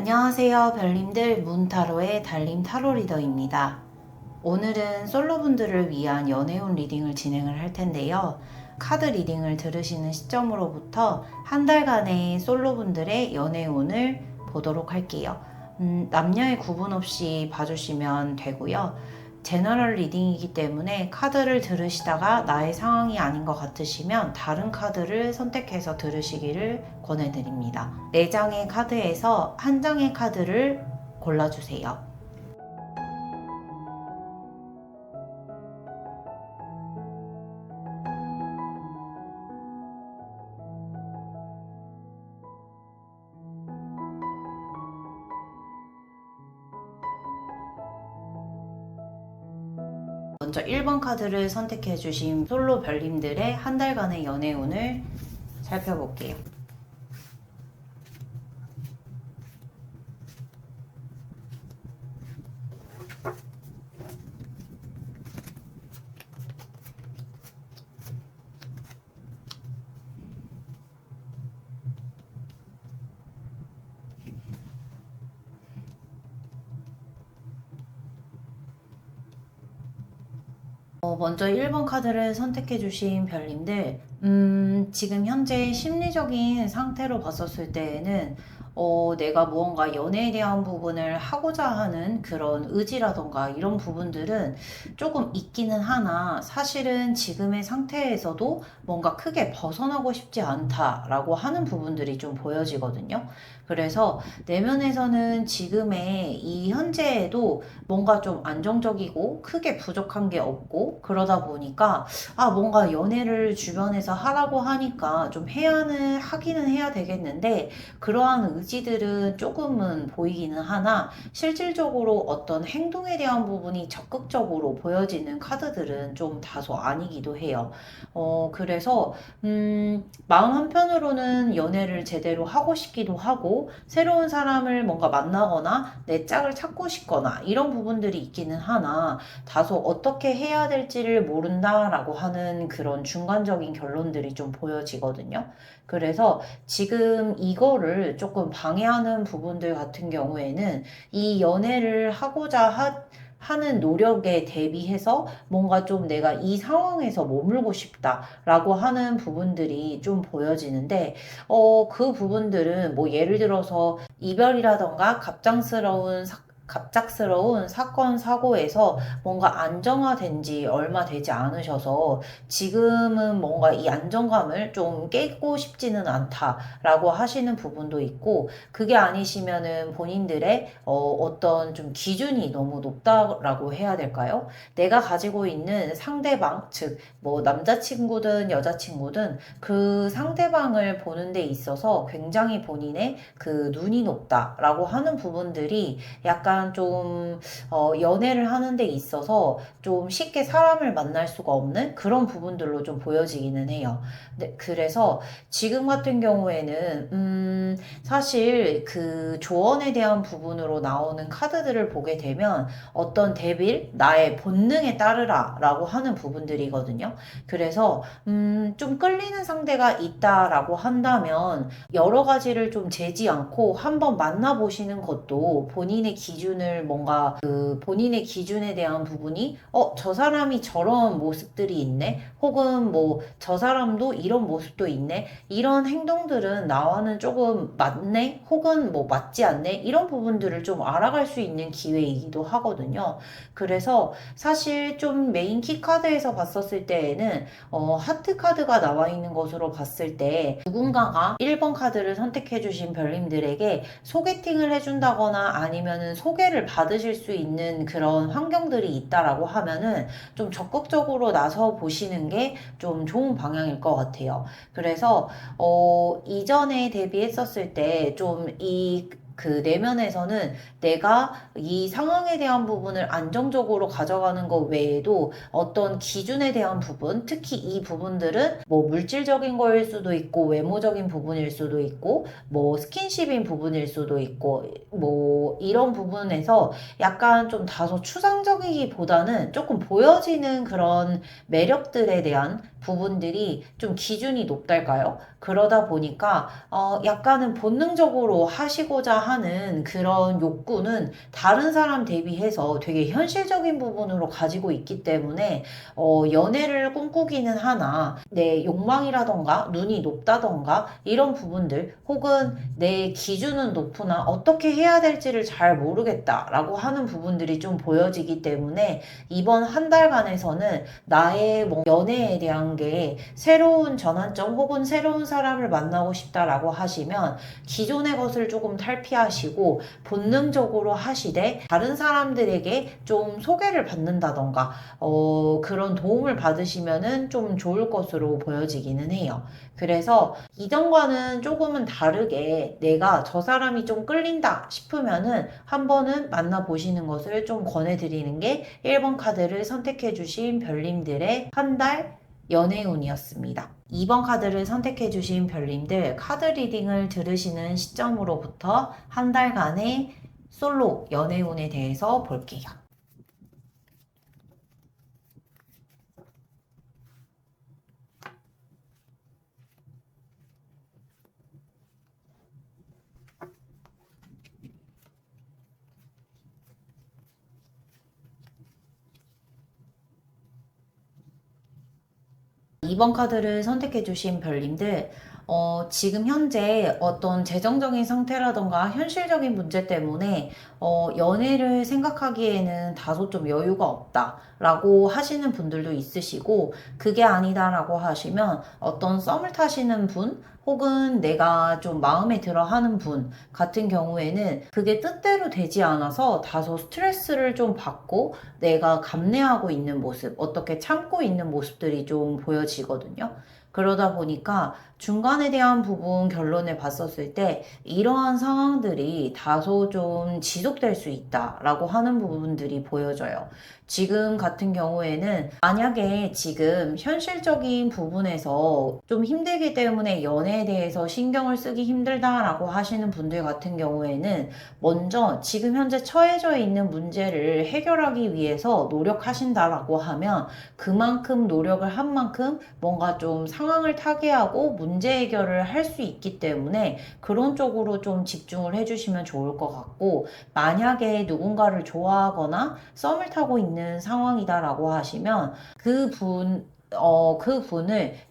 안녕하세요, 별님들. 문타로의 달님 타로 리더입니다. 오늘은 솔로분들을 위한 연애운 리딩을 진행을 할 텐데요. 카드 리딩을 들으시는 시점으로부터 한 달간의 솔로분들의 연애운을 보도록 할게요. 남녀의 구분 없이 봐주시면 되고요. 제너럴 리딩이기 때문에 카드를 들으시다가 나의 상황이 아닌 것 같으시면 다른 카드를 선택해서 들으시기를 권해드립니다. 4장의 카드에서 한 장의 카드를 골라주세요. 먼저 1번 카드를 선택해주신 솔로 별님들의 한 달간의 연애운을 살펴볼게요. 먼저 1번 카드를 선택해주신 별님들, 지금 현재 심리적인 상태로 봤었을 때에는 내가 무언가 연애에 대한 부분을 하고자 하는 그런 의지라던가 이런 부분들은 조금 있기는 하나 사실은 지금의 상태에서도 뭔가 크게 벗어나고 싶지 않다라고 하는 부분들이 좀 보여지거든요. 그래서 내면에서는 지금의 이 현재에도 뭔가 좀 안정적이고 크게 부족한 게 없고 그러다 보니까 뭔가 연애를 주변에서 하라고 하니까 좀 하기는 해야 되겠는데 그러한 의지들은 조금은 보이기는 하나 실질적으로 어떤 행동에 대한 부분이 적극적으로 보여지는 카드들은 좀 다소 아니기도 해요. 그래서 마음 한편으로는 연애를 제대로 하고 싶기도 하고 새로운 사람을 뭔가 만나거나 내 짝을 찾고 싶거나 이런 부분들이 있기는 하나 다소 어떻게 해야 될지를 모른다라고 하는 그런 중간적인 결론들이 좀 보여지거든요. 그래서 지금 이거를 조금 방해하는 부분들 같은 경우에는 이 연애를 하는 노력에 대비해서 뭔가 좀 내가 이 상황에서 머물고 싶다라고 하는 부분들이 좀 보여지는데, 그 부분들은 뭐 예를 들어서 이별이라던가 갑작스러운 사건, 사고에서 뭔가 안정화된 지 얼마 되지 않으셔서 지금은 뭔가 이 안정감을 좀 깨고 싶지는 않다라고 하시는 부분도 있고, 그게 아니시면은 본인들의 어떤 좀 기준이 너무 높다라고 해야 될까요? 내가 가지고 있는 상대방, 즉, 뭐 남자친구든 여자친구든 그 상대방을 보는 데 있어서 굉장히 본인의 그 눈이 높다라고 하는 부분들이 약간 좀 연애를 하는 데 있어서 좀 쉽게 사람을 만날 수가 없는 그런 부분들로 좀 보여지기는 해요. 네, 그래서 지금 같은 경우에는 사실 그 조언에 대한 부분으로 나오는 카드들을 보게 되면 어떤 대빌, 나의 본능에 따르라 라고 하는 부분들이거든요. 그래서 좀 끌리는 상대가 있다라고 한다면 여러 가지를 좀 재지 않고 한번 만나보시는 것도 본인의 기준을 뭔가 그 본인의 기준에 대한 부분이 저 사람이 저런 모습들이 있네 혹은 뭐 저 사람도 이런 모습도 있네 이런 행동들은 나와는 조금 맞네 혹은 뭐 맞지 않네 이런 부분들을 좀 알아갈 수 있는 기회이기도 하거든요. 그래서 사실 좀 메인 키 카드에서 봤었을 때에는 하트 카드가 나와 있는 것으로 봤을 때 누군가가 1번 카드를 선택해 주신 별님들에게 소개팅을 해준다거나 아니면은 소개를 받으실 수 있는 그런 환경들이 있다라고 하면은 좀 적극적으로 나서 보시는 게 좀 좋은 방향일 것 같아요. 그래서 이전에 대비했었을 때 좀 그 내면에서는 내가 이 상황에 대한 부분을 안정적으로 가져가는 것 외에도 어떤 기준에 대한 부분, 특히 이 부분들은 뭐 물질적인 거일 수도 있고 외모적인 부분일 수도 있고 뭐 스킨십인 부분일 수도 있고 뭐 이런 부분에서 약간 좀 다소 추상적이기보다는 조금 보여지는 그런 매력들에 대한 부분들이 좀 기준이 높달까요? 그러다 보니까 약간은 본능적으로 하시고자 하는 그런 욕구는 다른 사람 대비해서 되게 현실적인 부분으로 가지고 있기 때문에 연애를 꿈꾸기는 하나 내 욕망이라던가 눈이 높다던가 이런 부분들 혹은 내 기준은 높으나 어떻게 해야 될지를 잘 모르겠다라고 하는 부분들이 좀 보여지기 때문에 이번 한 달간에서는 나의 뭐 연애에 대한 게 새로운 전환점 혹은 새로운 사람을 만나고 싶다라고 하시면 기존의 것을 조금 탈피하시고 본능적으로 하시되 다른 사람들에게 좀 소개를 받는다던가 그런 도움을 받으시면은 좀 좋을 것으로 보여지기는 해요. 그래서 이전과는 조금은 다르게 내가 저 사람이 좀 끌린다 싶으면은 한 번은 만나보시는 것을 좀 권해드리는 게 1번 카드를 선택해주신 별님들의 한 달 연애운이었습니다. 2번 카드를 선택해주신 별님들 카드 리딩을 들으시는 시점으로부터 한 달간의 솔로 연애운에 대해서 볼게요. 이번 카드를 선택해주신 별님들, 지금 현재 어떤 재정적인 상태라던가 현실적인 문제 때문에, 연애를 생각하기에는 다소 좀 여유가 없다라고 하시는 분들도 있으시고, 그게 아니다라고 하시면 어떤 썸을 타시는 분, 혹은 내가 좀 마음에 들어 하는 분 같은 경우에는 그게 뜻대로 되지 않아서 다소 스트레스를 좀 받고 내가 감내하고 있는 모습, 어떻게 참고 있는 모습들이 좀 보여지거든요. 그러다 보니까 중간에 대한 부분 결론을 봤었을 때 이러한 상황들이 다소 좀 지속될 수 있다라고 하는 부분들이 보여져요. 지금 같은 경우에는 만약에 지금 현실적인 부분에서 좀 힘들기 때문에 연애에 대해서 신경을 쓰기 힘들다라고 하시는 분들 같은 경우에는 먼저 지금 현재 처해져 있는 문제를 해결하기 위해서 노력하신다라고 하면 그만큼 노력을 한 만큼 뭔가 좀 상황을 타개하고 문제 해결을 할 수 있기 때문에 그런 쪽으로 좀 집중을 해주시면 좋을 것 같고 만약에 누군가를 좋아하거나 썸을 타고 있는 상황이다라고 하시면 그 분을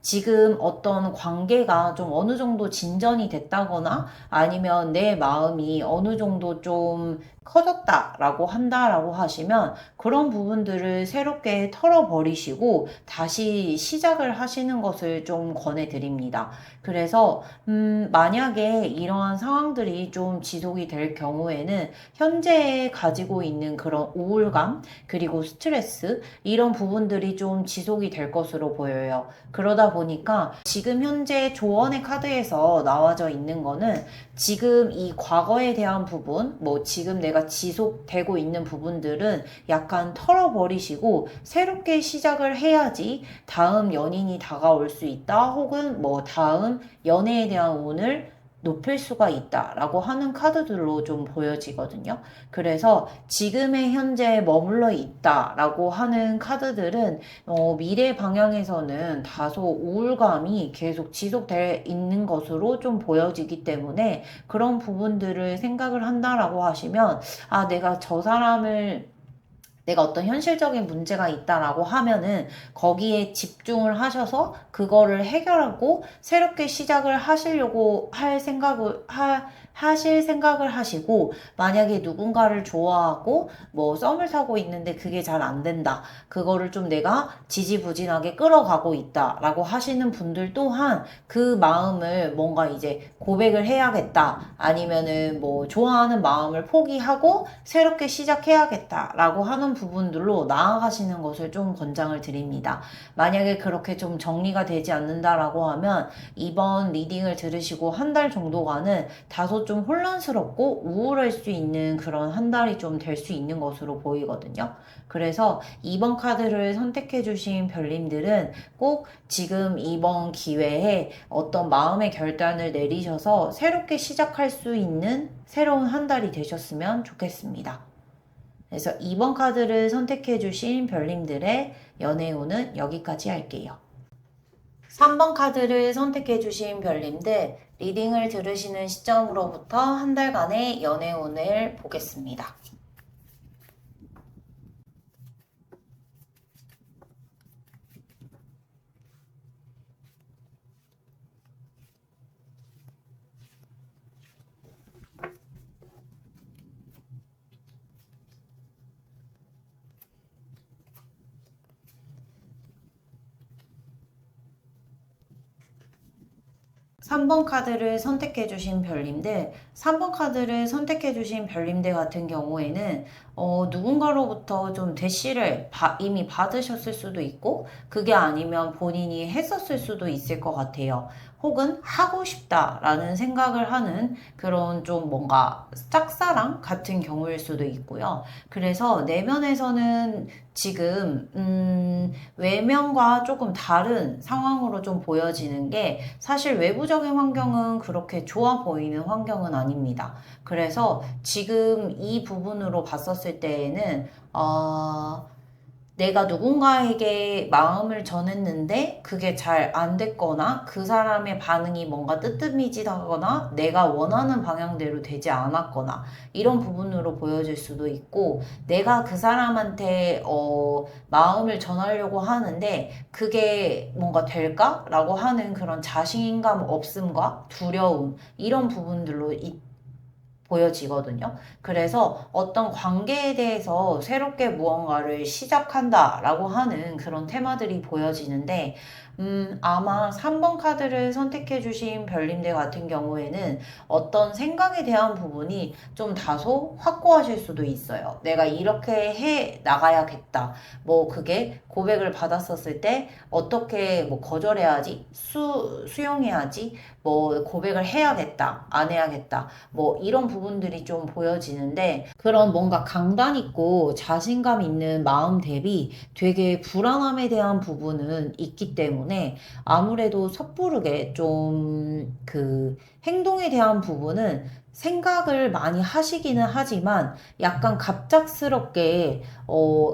지금 어떤 관계가 좀 어느 정도 진전이 됐다거나 아니면 내 마음이 어느 정도 좀 커졌다라고 한다라고 하시면 그런 부분들을 새롭게 털어버리시고 다시 시작을 하시는 것을 좀 권해드립니다. 그래서 만약에 이러한 상황들이 좀 지속이 될 경우에는 현재 가지고 있는 그런 우울감 그리고 스트레스 이런 부분들이 좀 지속이 될 것으로 보여요. 그러다 보니까 지금 현재 조언의 카드에서 나와져 있는 거는 지금 이 과거에 대한 부분, 뭐 지금 내가 지속되고 있는 부분들은 약간 털어버리시고 새롭게 시작을 해야지 다음 연인이 다가올 수 있다. 혹은 뭐 다음 연애에 대한 운을 높일 수가 있다라고 하는 카드들로 좀 보여지거든요. 그래서 지금의 현재 머물러 있다라고 하는 카드들은 미래 방향에서는 다소 우울감이 계속 지속돼 있는 것으로 좀 보여지기 때문에 그런 부분들을 생각을 한다라고 하시면 아, 내가 어떤 현실적인 문제가 있다라고 하면은 거기에 집중을 하셔서 그거를 해결하고 새롭게 시작을 하실 생각을 하시고 만약에 누군가를 좋아하고 뭐 썸을 타고 있는데 그게 잘 안 된다. 그거를 좀 내가 지지부진하게 끌어가고 있다라고 하시는 분들 또한 그 마음을 뭔가 이제 고백을 해야겠다. 아니면은 뭐 좋아하는 마음을 포기하고 새롭게 시작해야겠다라고 하는 부분들로 나아가시는 것을 좀 권장을 드립니다. 만약에 그렇게 좀 정리가 되지 않는다라고 하면 이번 리딩을 들으시고 한 달 정도간은 다소 좀 혼란스럽고 우울할 수 있는 그런 한 달이 좀 될 수 있는 것으로 보이거든요. 그래서 이번 카드를 선택해 주신 별님들은 꼭 지금 이번 기회에 어떤 마음의 결단을 내리셔서 새롭게 시작할 수 있는 새로운 한 달이 되셨으면 좋겠습니다. 그래서 2번 카드를 선택해 주신 별님들의 연애운은 여기까지 할게요. 3번 카드를 선택해 주신 별님들, 리딩을 들으시는 시점으로부터 한 달간의 연애운을 보겠습니다. 3번 카드를 선택해 주신 별님들, 3번 카드를 선택해 주신 별님들 같은 경우에는 누군가로부터 좀 대시를 이미 받으셨을 수도 있고, 그게 아니면 본인이 했었을 수도 있을 것 같아요. 혹은 하고 싶다라는 생각을 하는 그런 좀 뭔가 짝사랑 같은 경우일 수도 있고요. 그래서 내면에서는 지금 외면과 조금 다른 상황으로 좀 보여지는 게, 사실 외부적인 환경은 그렇게 좋아 보이는 환경은 아닙니다. 그래서 지금 이 부분으로 봤었을 때에는 내가 누군가에게 마음을 전했는데 그게 잘 안 됐거나 그 사람의 반응이 뭔가 뜨뜻미지하거나 내가 원하는 방향대로 되지 않았거나 이런 부분으로 보여질 수도 있고, 내가 그 사람한테 마음을 전하려고 하는데 그게 뭔가 될까라고 하는 그런 자신감 없음과 두려움, 이런 부분들로 보여지거든요. 그래서 어떤 관계에 대해서 새롭게 무언가를 시작한다라고 하는 그런 테마들이 보여지는데, 아마 3번 카드를 선택해 주신 별님들 같은 경우에는 어떤 생각에 대한 부분이 좀 다소 확고하실 수도 있어요. 내가 이렇게 해 나가야겠다. 뭐 그게 고백을 받았었을 때 어떻게 뭐 거절해야지, 수용해야지, 뭐 고백을 해야겠다, 안 해야겠다, 뭐 이런 부분들이 좀 보여지는데, 그런 뭔가 강단 있고 자신감 있는 마음 대비 되게 불안함에 대한 부분은 있기 때문에, 아무래도 섣부르게 좀 그 행동에 대한 부분은 생각을 많이 하시기는 하지만 약간 갑작스럽게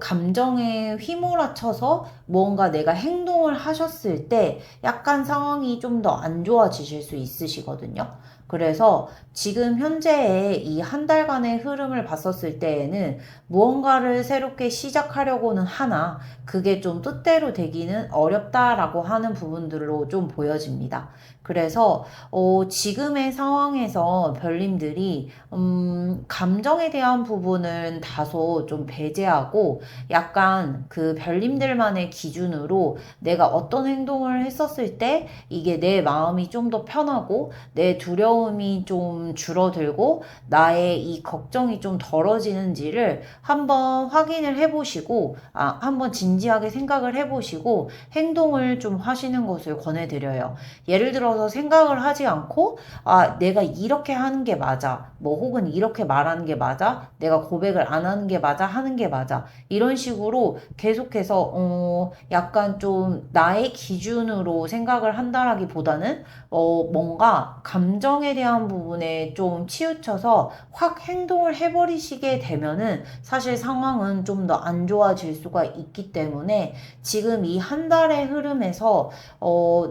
감정에 휘몰아쳐서 뭔가 내가 행동을 하셨을 때 약간 상황이 좀 더 안 좋아지실 수 있으시거든요. 그래서 지금 현재의 이 한 달간의 흐름을 봤었을 때에는 무언가를 새롭게 시작하려고는 하나 그게 좀 뜻대로 되기는 어렵다라고 하는 부분들로 좀 보여집니다. 그래서 지금의 상황에서 별님들이 감정에 대한 부분은 다소 좀 배제하고, 약간 그 별님들만의 기준으로 내가 어떤 행동을 했었을 때 이게 내 마음이 좀 더 편하고 내 두려움이 좀 줄어들고 나의 이 걱정이 좀 덜어지는지를 한번 확인을 해보시고, 한번 진지하게 생각을 해보시고 행동을 좀 하시는 것을 권해드려요. 예를 들어서 생각을 하지 않고 내가 이렇게 하는 게 맞아, 뭐 혹은 이렇게 말하는 게 맞아, 내가 고백을 안 하는 게 맞아, 하는 게 맞아, 이런 식으로 계속해서 약간 좀 나의 기준으로 생각을 한다라기보다는 뭔가 감정에 대한 부분에 좀 치우쳐서 확 행동을 해버리시게 되면은 사실 상황은 좀 더 안 좋아질 수가 있기 때문에, 지금 이 한 달의 흐름에서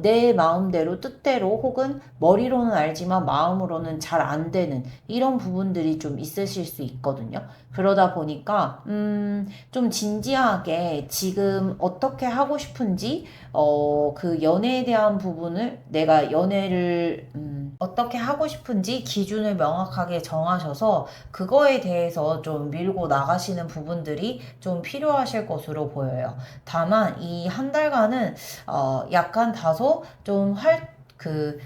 내 마음대로 뜻대로 혹은 머리로는 알지만 마음으로는 잘 안 되는 이런 부분들이 좀 있으실 수 있거든요. 그러다 보니까 좀 진지하게 지금 어떻게 하고 싶은지, 그 연애에 대한 부분을, 내가 연애를 어떻게 하고 싶은지 기준을 명확하게 정하셔서 그거에 대해서 좀 밀고 나가시는 부분들이 좀 필요하실 것으로 보여요. 다만 이 한 달간은 약간 다소 좀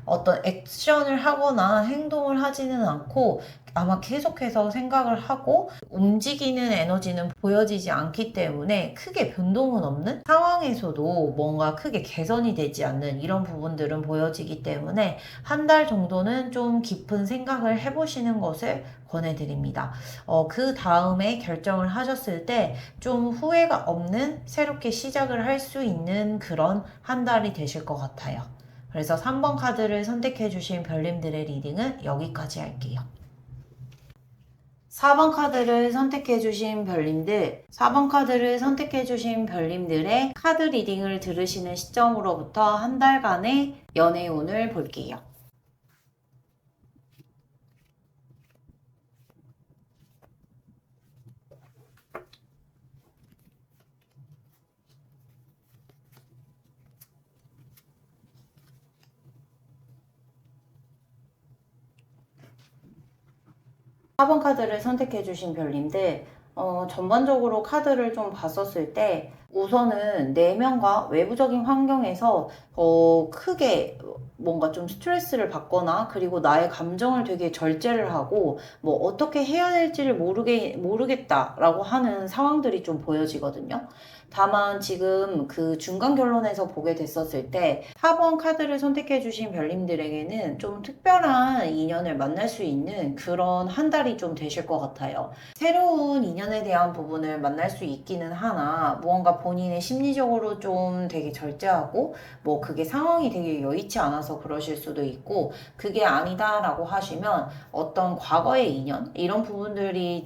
어떤 액션을 하거나 행동을 하지는 않고 아마 계속해서 생각을 하고 움직이는 에너지는 보여지지 않기 때문에 크게 변동은 없는 상황에서도 뭔가 크게 개선이 되지 않는 이런 부분들은 보여지기 때문에 한 달 정도는 좀 깊은 생각을 해보시는 것을 권해드립니다. 그 다음에 결정을 하셨을 때 좀 후회가 없는 새롭게 시작을 할 수 있는 그런 한 달이 되실 것 같아요. 그래서 3번 카드를 선택해 주신 별님들의 리딩은 여기까지 할게요. 4번 카드를 선택해주신 별님들, 4번 카드를 선택해주신 별님들의 카드 리딩을 들으시는 시점으로부터 한 달간의 연애운을 볼게요. 4번 카드를 선택해주신 별님들, 전반적으로 카드를 좀 봤었을 때, 우선은 내면과 외부적인 환경에서, 크게 뭔가 좀 스트레스를 받거나, 그리고 나의 감정을 되게 절제를 하고, 뭐, 어떻게 해야 될지를 모르겠다라고 하는 상황들이 좀 보여지거든요. 다만 지금 그 중간 결론에서 보게 됐었을 때 4번 카드를 선택해주신 별님들에게는 좀 특별한 인연을 만날 수 있는 그런 한 달이 좀 되실 것 같아요. 새로운 인연에 대한 부분을 만날 수 있기는 하나 무언가 본인의 심리적으로 좀 되게 절제하고 뭐 그게 상황이 되게 여의치 않아서 그러실 수도 있고 그게 아니다라고 하시면 어떤 과거의 인연 이런 부분들이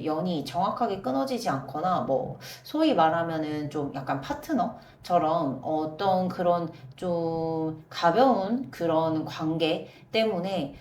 연이 정확하게 끊어지지 않거나 뭐 소위 말하면은 좀 약간 파트너처럼 어떤 그런 좀 가벼운 그런 관계 때문에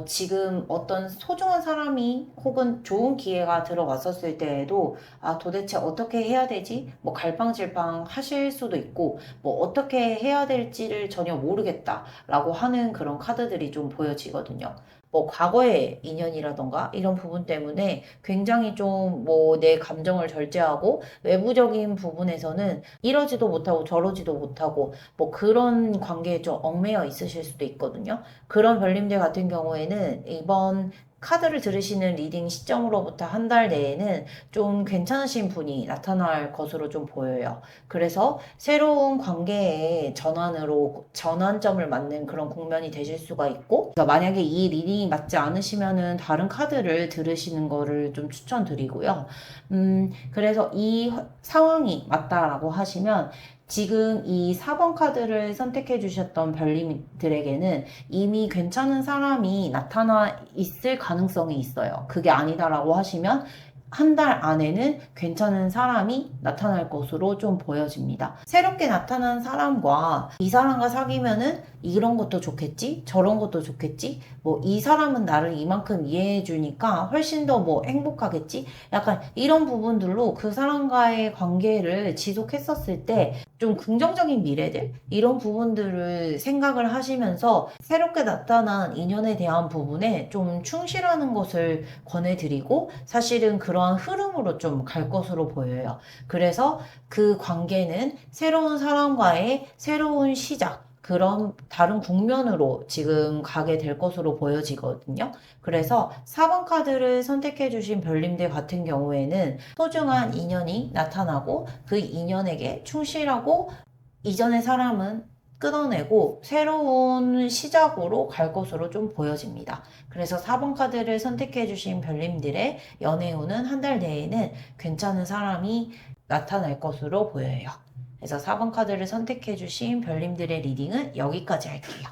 지금 어떤 소중한 사람이 혹은 좋은 기회가 들어왔었을 때에도 아 도대체 어떻게 해야 되지? 뭐 갈팡질팡 하실 수도 있고 뭐 어떻게 해야 될지를 전혀 모르겠다라고 하는 그런 카드들이 좀 보여지거든요. 뭐 과거의 인연이라던가 이런 부분 때문에 굉장히 좀 뭐 내 감정을 절제하고 외부적인 부분에서는 이러지도 못하고 저러지도 못하고 뭐 그런 관계에 좀 얽매여 있으실 수도 있거든요. 그런 별님들 같은 경우에는 이번 카드를 들으시는 리딩 시점으로부터 한 달 내에는 좀 괜찮으신 분이 나타날 것으로 좀 보여요. 그래서 새로운 관계의 전환점을 맞는 그런 국면이 되실 수가 있고, 그러니까 만약에 이 리딩이 맞지 않으시면은 다른 카드를 들으시는 거를 좀 추천드리고요. 그래서 이 상황이 맞다라고 하시면 지금 이 4번 카드를 선택해 주셨던 별님들에게는 이미 괜찮은 사람이 나타나 있을 가능성이 있어요. 그게 아니다라고 하시면 한 달 안에는 괜찮은 사람이 나타날 것으로 좀 보여집니다. 새롭게 나타난 사람과 이 사람과 사귀면은 이런 것도 좋겠지? 저런 것도 좋겠지? 뭐 이 사람은 나를 이만큼 이해해 주니까 훨씬 더 뭐 행복하겠지? 약간 이런 부분들로 그 사람과의 관계를 지속했었을 때 좀 긍정적인 미래들 이런 부분들을 생각을 하시면서 새롭게 나타난 인연에 대한 부분에 좀 충실하는 것을 권해드리고 사실은 그러한 흐름으로 좀 갈 것으로 보여요. 그래서 그 관계는 새로운 사람과의 새로운 시작 그런 다른 국면으로 지금 가게 될 것으로 보여지거든요. 그래서 4번 카드를 선택해 주신 별님들 같은 경우에는 소중한 인연이 나타나고 그 인연에게 충실하고 이전의 사람은 끊어내고 새로운 시작으로 갈 것으로 좀 보여집니다. 그래서 4번 카드를 선택해 주신 별님들의 연애운은 한 달 내에는 괜찮은 사람이 나타날 것으로 보여요. 그래서 4번 카드를 선택해 주신 별님들의 리딩은 여기까지 할게요.